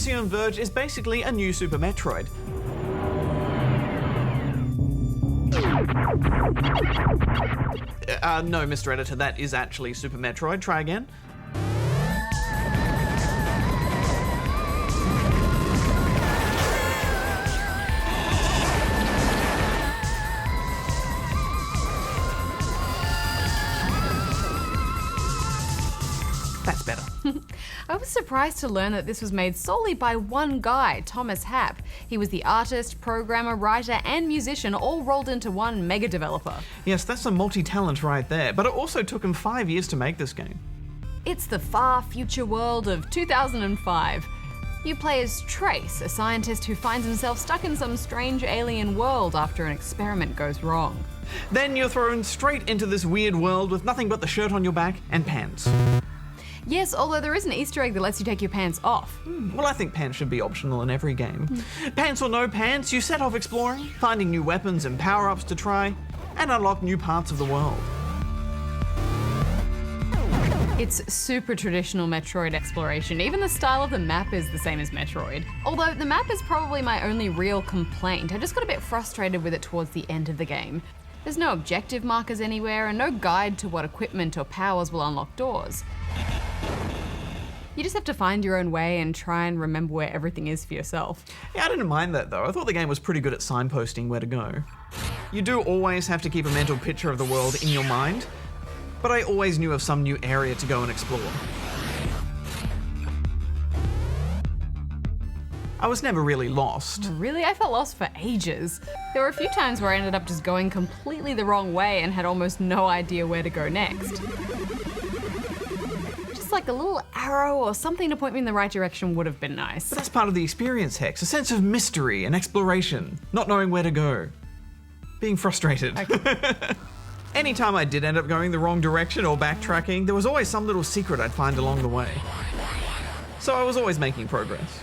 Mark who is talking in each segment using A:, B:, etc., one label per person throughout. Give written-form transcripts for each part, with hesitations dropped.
A: Axiom Verge is basically a new Super Metroid. No, Mr. Editor, that is actually Super Metroid. Try again. That's better.
B: I was surprised to learn that this was made solely by one guy, Thomas Happ. He was the artist, programmer, writer, and musician all rolled into one mega developer.
A: Yes, that's a multi-talent right there, but it also took him 5 years to make this game.
B: It's the far future world of 2005. You play as Trace, a scientist who finds himself stuck in some strange alien world after an experiment goes wrong.
A: Then you're thrown straight into this weird world with nothing but the shirt on your back and pants.
B: Yes, although there is an Easter egg that lets you take your pants off.
A: Well, I think pants should be optional in every game. Pants or no pants, you set off exploring, finding new weapons and power-ups to try, and unlock new parts of the world.
B: It's super traditional Metroid exploration. Even the style of the map is the same as Metroid. Although the map is probably my only real complaint. I just got a bit frustrated with it towards the end of the game. There's no objective markers anywhere and no guide to what equipment or powers will unlock doors. You just have to find your own way and try and remember where everything is for yourself.
A: Yeah, I didn't mind that though. I thought the game was pretty good at signposting where to go. You do always have to keep a mental picture of the world in your mind, but I always knew of some new area to go and explore. I was never really lost.
B: Really? I felt lost for ages. There were a few times where I ended up just going completely the wrong way and had almost no idea where to go next. Just like a little arrow or something to point me in the right direction would have been nice.
A: But that's part of the experience, Hex. A sense of mystery and exploration, not knowing where to go. Being frustrated.
B: Okay.
A: Anytime I did end up going the wrong direction or backtracking, there was always some little secret I'd find along the way. So I was always making progress.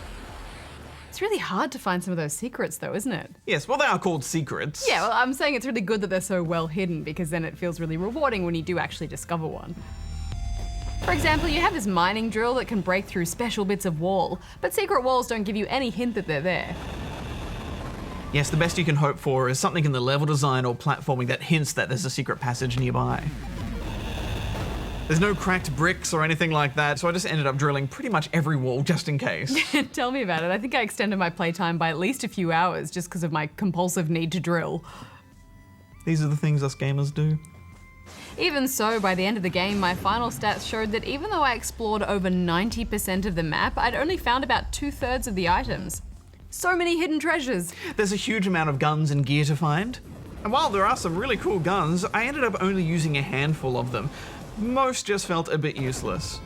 B: It's really hard to find some of those secrets though, isn't it?
A: Yes, well, they are called secrets.
B: Yeah, well, I'm saying it's really good that they're so well hidden because then it feels really rewarding when you do actually discover one. For example, you have this mining drill that can break through special bits of wall, but secret walls don't give you any hint that they're there.
A: Yes, the best you can hope for is something in the level design or platforming that hints that there's a secret passage nearby. There's no cracked bricks or anything like that, so I just ended up drilling pretty much every wall just in case.
B: Tell me about it. I think I extended my playtime by at least a few hours just because of my compulsive need to drill.
A: These are the things us gamers do.
B: Even so, by the end of the game, my final stats showed that even though I explored over 90% of the map, I'd only found about 2/3 of the items. So many hidden treasures.
A: There's a huge amount of guns and gear to find. And while there are some really cool guns, I ended up only using a handful of them. Most just felt a bit useless.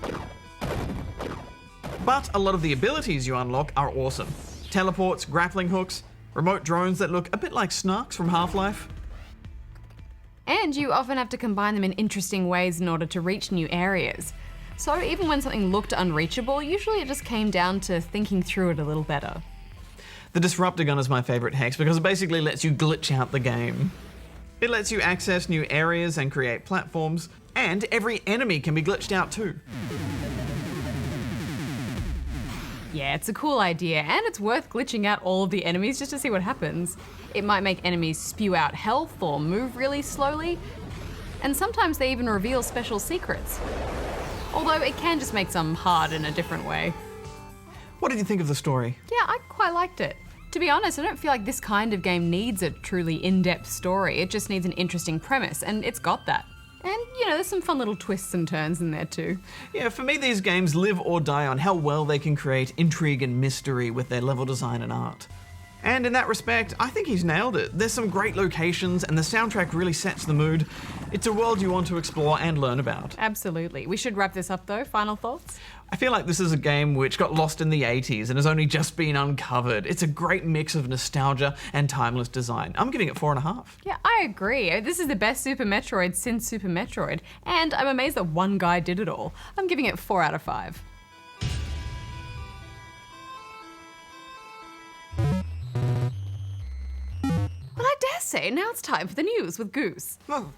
A: But a lot of the abilities you unlock are awesome. Teleports, grappling hooks, remote drones that look a bit like snarks from Half-Life.
B: And you often have to combine them in interesting ways in order to reach new areas. So even when something looked unreachable, usually it just came down to thinking through it a little better.
A: The Disruptor Gun is my favorite Hex because it basically lets you glitch out the game. It lets you access new areas and create platforms, and every enemy can be glitched out too.
B: Yeah, it's a cool idea, and it's worth glitching out all of the enemies just to see what happens. It might make enemies spew out health or move really slowly, and sometimes they even reveal special secrets. Although it can just make some hard in a different way.
A: What did you think of the story?
B: Yeah, I quite liked it. To be honest, I don't feel like this kind of game needs a truly in-depth story. It just needs an interesting premise, and it's got that. And, you know, there's some fun little twists and turns in there too.
A: Yeah, for me these games live or die on how well they can create intrigue and mystery with their level design and art. And in that respect, I think he's nailed it. There's some great locations and the soundtrack really sets the mood. It's a world you want to explore and learn about.
B: Absolutely. We should wrap this up though. Final thoughts?
A: I feel like this is a game which got lost in the 80s and has only just been uncovered. It's a great mix of nostalgia and timeless design. I'm giving it 4.5.
B: Yeah, I agree. This is the best Super Metroid since Super Metroid, and I'm amazed that one guy did it all. I'm giving it 4 out of 5. Well, I dare say now it's time for the news with Goose.
A: Well,